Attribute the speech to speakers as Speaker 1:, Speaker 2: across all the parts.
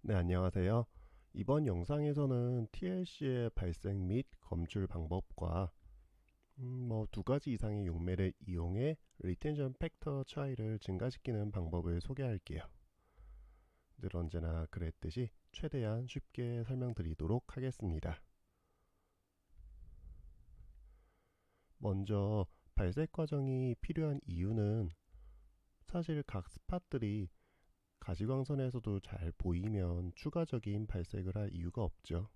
Speaker 1: 네, 안녕하세요. 이번 영상에서는 TLC의 발생 및 검출 방법과 두 가지 이상의 용매를 이용해 리텐션 팩터 차이를 증가시키는 방법을 소개할게요. 늘 언제나 그랬듯이 최대한 쉽게 설명드리도록 하겠습니다. 먼저 발색 과정이 필요한 이유는 사실 각 스팟들이 가시광선에서도 잘 보이면 추가적인 발색을 할 이유가 없죠.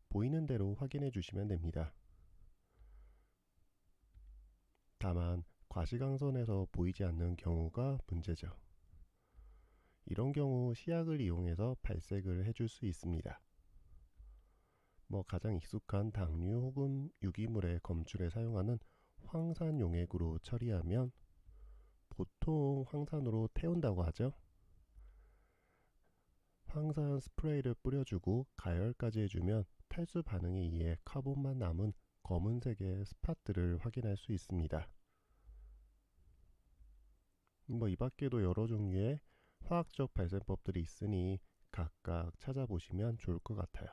Speaker 1: 보이는 대로 확인해 주시면 됩니다. 다만 과시광선에서 보이지 않는 경우가 문제죠. 이런 경우 시약을 이용해서 발색을 해줄 수 있습니다. 가장 익숙한 당류 혹은 유기물의 검출에 사용하는 황산 용액으로 처리하면 보통 황산으로 태운다고 하죠. 황산 스프레이를 뿌려주고 가열까지 해주면 탈수 반응에 의해 카본만 남은 검은색의 스팟들을 확인할 수 있습니다. 이 밖에도 여러 종류의 화학적 발생법들이 있으니 각각 찾아보시면 좋을 것 같아요.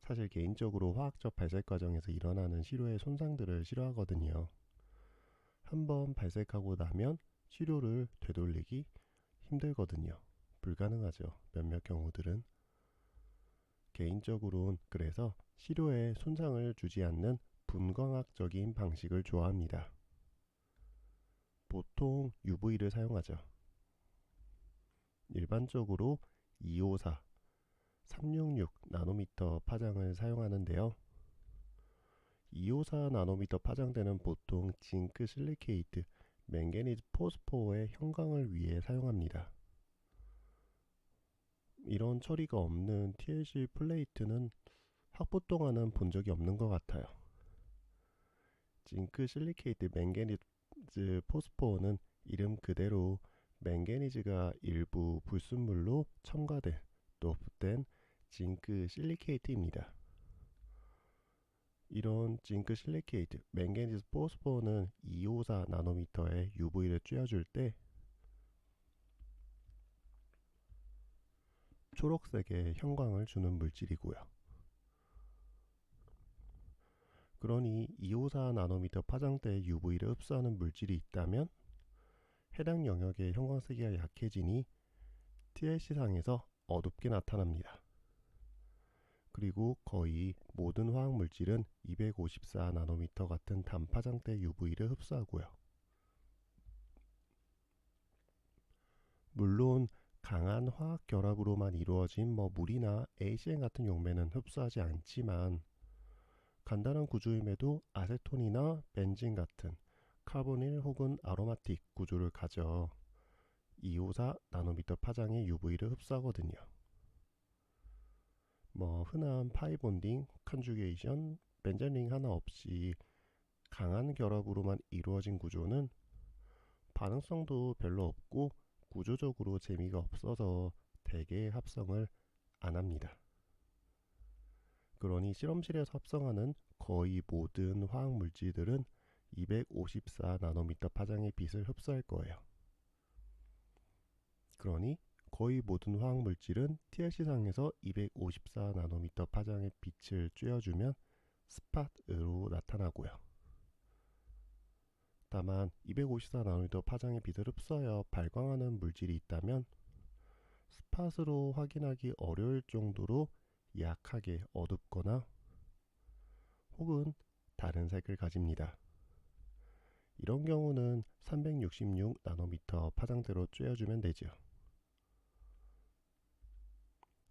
Speaker 1: 사실 개인적으로 화학적 발색 과정에서 일어나는 시료의 손상들을 싫어하거든요. 한번 발색하고 나면 시료를 되돌리기 힘들거든요. 불가능하죠. 몇몇 경우들은. 개인적으로는 그래서 시료에 손상을 주지 않는 분광학적인 방식을 좋아합니다. 보통 UV를 사용하죠. 일반적으로 254, 366 나노미터 파장을 사용하는데요. 254 나노미터 파장대는 보통 징크 실리케이트, 맹가니즈 포스포의 형광을 위해 사용합니다. 이런 처리가 없는 TLC 플레이트는 확보 동안은 본 적이 없는 것 같아요. 징크 실리케이트 맹가니즈 포스포는 이름 그대로 맹가니즈가 일부 불순물로 첨가된 도프된 징크 실리케이트입니다. 이런 징크 실리케이트, 맹가니즈 포스포는 254 나노미터의 UV를 쬐어줄 때 초록색의 형광을 주는 물질이고요. 그러니 254 나노미터 파장대의 UV를 흡수하는 물질이 있다면 해당 영역의 형광세기가 약해지니 TLC상에서 어둡게 나타납니다. 그리고 거의 모든 화학물질은 254 나노미터 같은 단파장대 UV를 흡수하고요. 물론 강한 화학 결합으로만 이루어진 물이나 ACN 같은 용매는 흡수하지 않지만 간단한 구조임에도 아세톤이나 벤진 같은 카보닐 혹은 아로마틱 구조를 가져 254 나노미터 파장의 UV를 흡수하거든요. 흔한 파이본딩, 컨주게이션, 벤젠링 하나 없이 강한 결합으로만 이루어진 구조는 반응성도 별로 없고 구조적으로 재미가 없어서 대개 합성을 안 합니다. 그러니 실험실에서 합성하는 거의 모든 화학 물질들은 254 나노미터 파장의 빛을 흡수할 거예요. 그러니 거의 모든 화학 물질은 TLC상에서 254 나노미터 파장의 빛을 쬐어주면 스팟으로 나타나고요. 다만 254 나노미터 파장의 빛을 흡수하여 발광하는 물질이 있다면 스팟으로 확인하기 어려울 정도로 약하게 어둡거나 혹은 다른 색을 가집니다. 이런 경우는 366 나노미터 파장대로 쬐어주면 되죠.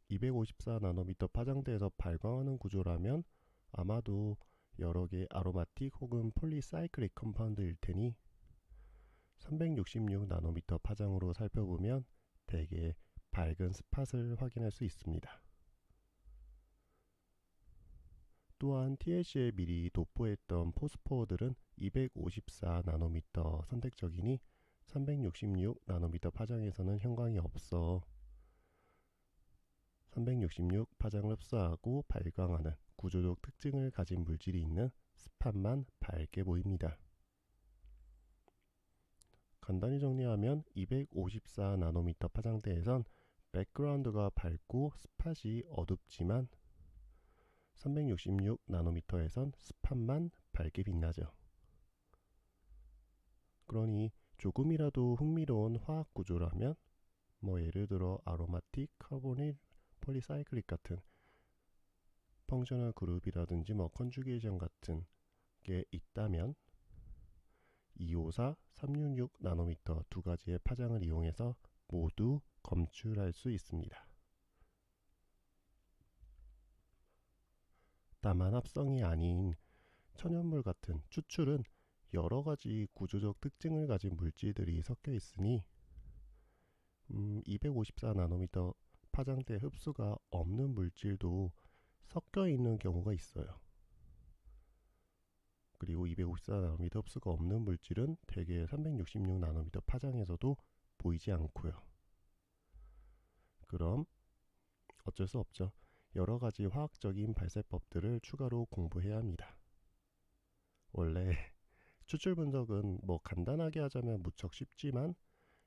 Speaker 1: 254 나노미터 파장대에서 발광하는 구조라면 아마도 여러 개 아로마틱 혹은 폴리사이클릭 컴파운드일 테니 366 나노미터 파장으로 살펴보면 대개 밝은 스팟을 확인할 수 있습니다. 또한 TLC에 미리 도포했던 포스포들은 254 나노미터 선택적이니 366 나노미터 파장에서는 형광이 없어 366 파장을 흡수하고 발광하는 구조적 특징을 가진 물질이 있는 스팟만 밝게 보입니다. 간단히 정리하면 254 나노미터 파장대에선 백그라운드가 밝고 스팟이 어둡지만 366나노미터에선 스팟만 밝게 빛나죠. 그러니 조금이라도 흥미로운 화학 구조라면 예를 들어 아로마틱 카보닐 폴리사이클릭 같은 펑셔널 그룹이라든지 컨주게이션 같은 게 있다면 254, 366 나노미터 두 가지의 파장을 이용해서 모두 검출할 수 있습니다. 다만 합성이 아닌 천연물 같은 추출은 여러 가지 구조적 특징을 가진 물질들이 섞여 있으니 254 나노미터 파장대 흡수가 없는 물질도 섞여 있는 경우가 있어요. 그리고 254 나노미터 흡수가 없는 물질은 대개 366 나노미터 파장에서도 보이지 않고요. 그럼 어쩔 수 없죠. 여러 가지 화학적인 발세법들을 추가로 공부해야 합니다. 원래 추출 분석은 간단하게 하자면 무척 쉽지만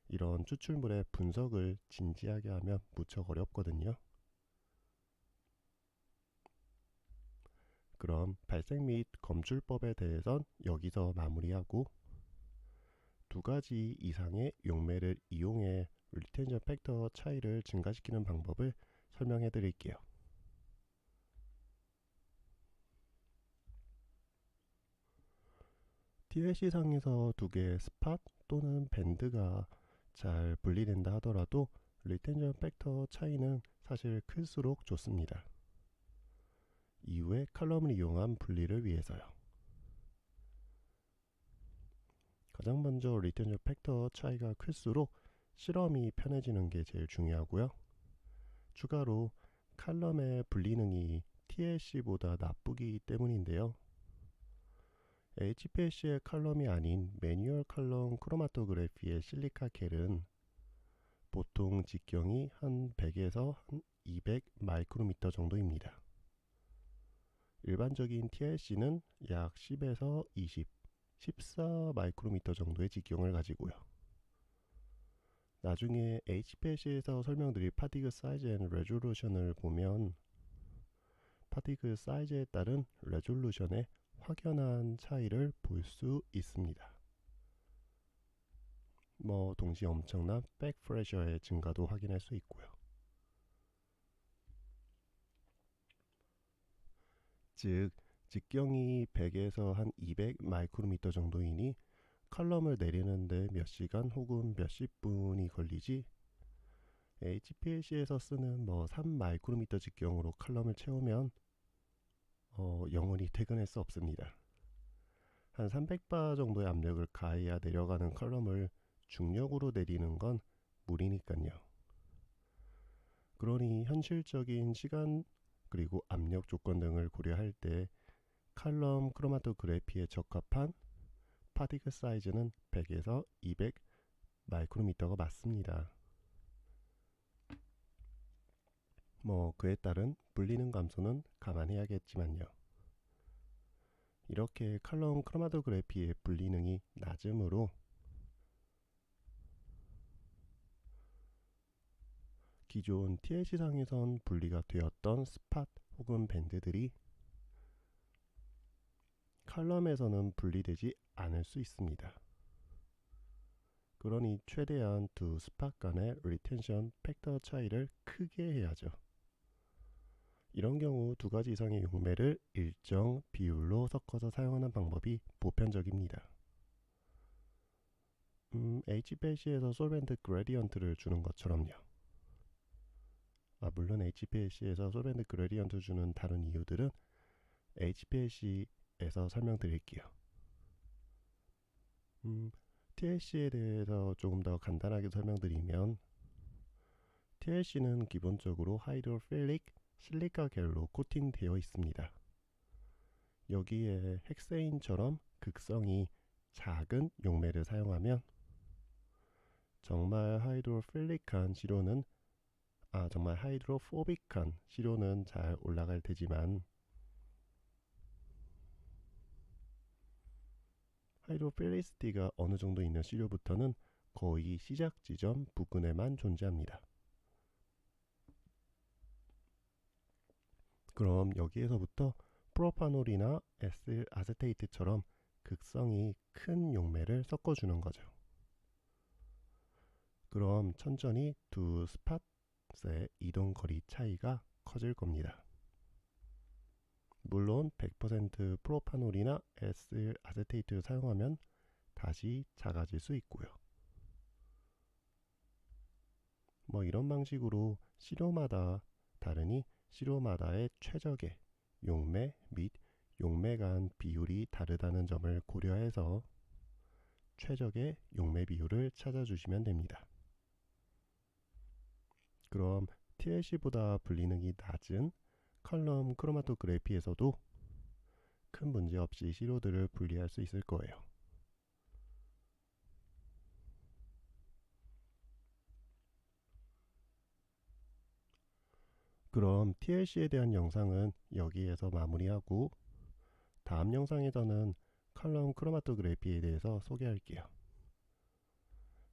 Speaker 1: 이런 추출물의 분석을 진지하게 하면 무척 어렵거든요. 그럼 발색 및 검출법에 대해선 여기서 마무리하고 두 가지 이상의 용매를 이용해 리텐션 팩터 차이를 증가시키는 방법을 설명해 드릴게요. TLC 상에서 두 개의 스팟 또는 밴드가 잘 분리된다 하더라도 리텐션 팩터 차이는 사실 클수록 좋습니다. 이후에 칼럼을 이용한 분리를 위해서요. 가장 먼저 리텐션 팩터 차이가 클수록 실험이 편해지는 게 제일 중요하고요. 추가로 칼럼의 분리능이 TLC보다 나쁘기 때문인데요. HPLC의 칼럼이 아닌 매뉴얼 칼럼 크로마토그래피의 실리카 겔은 보통 직경이 한 100에서 한 200 마이크로미터 정도입니다. 일반적인 TLC는 약 10에서 20, 14 마이크로미터 정도의 직경을 가지고요. 나중에 HPLC에서 설명드릴 파티클 사이즈 앤 레졸루션을 보면 파티클 사이즈에 따른 레졸루션의 확연한 차이를 볼 수 있습니다. 동시에 엄청난 백프레셔의 증가도 확인할 수 있고요. 즉 직경이 100에서 한 200 마이크로미터 정도이니 칼럼을 내리는데 몇 시간 혹은 몇십 분이 걸리지 HPLC에서 쓰는 3 마이크로미터 직경으로 칼럼을 채우면 영원히 퇴근할 수 없습니다. 한 300바 정도의 압력을 가해야 내려가는 칼럼을 중력으로 내리는 건 무리니까요. 그러니 현실적인 시간 그리고 압력 조건 등을 고려할 때 칼럼 크로마토그래피에 적합한 파티클 사이즈는 100에서 200 마이크로미터가 맞습니다. 그에 따른 분리능 감소는 감안해야겠지만요. 이렇게 칼럼 크로마토그래피의 분리능이 낮으므로 기존 TLC상에선 분리가 되었던 스팟 혹은 밴드들이 칼럼에서는 분리되지 않을 수 있습니다. 그러니 최대한 두 스팟 간의 리텐션 팩터 차이를 크게 해야죠. 이런 경우 두 가지 이상의 용매를 일정 비율로 섞어서 사용하는 방법이 보편적입니다. HPLC에서 솔벤트 그레디언트를 주는 것처럼요. 물론 HPLC에서 솔벤트 그레디언트 주는 다른 이유들은 HPLC에서 설명드릴게요. TLC에 대해서 조금 더 간단하게 설명드리면 TLC는 기본적으로 하이드로필릭 실리카 겔로 코팅되어 있습니다. 여기에 헥세인처럼 극성이 작은 용매를 사용하면 정말 하이드로포빅한 시료는 잘 올라갈 테지만 하이드로필리시티가 어느 정도 있는 시료부터는 거의 시작 지점 부근에만 존재합니다. 그럼 여기에서부터 프로파놀이나 에틸 아세테이트처럼 극성이 큰 용매를 섞어주는 거죠. 그럼 천천히 두 스팟의 이동 거리 차이가 커질 겁니다. 물론 100% 프로파놀이나 에틸 아세테이트를 사용하면 다시 작아질 수 있고요. 뭐 이런 방식으로 시료마다 다르니 시료마다의 최적의 용매 및 용매 간 비율이 다르다는 점을 고려해서 최적의 용매 비율을 찾아주시면 됩니다. 그럼 TLC보다 분리능이 낮은 컬럼 크로마토그래피에서도 큰 문제 없이 시료들을 분리할 수 있을 거예요. 그럼 TLC에 대한 영상은 여기에서 마무리하고 다음 영상에서는 컬럼 크로마토그래피에 대해서 소개할게요.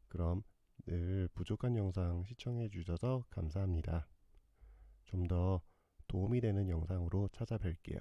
Speaker 1: 그럼 늘 부족한 영상 시청해 주셔서 감사합니다. 좀 더 도움이 되는 영상으로 찾아뵐게요.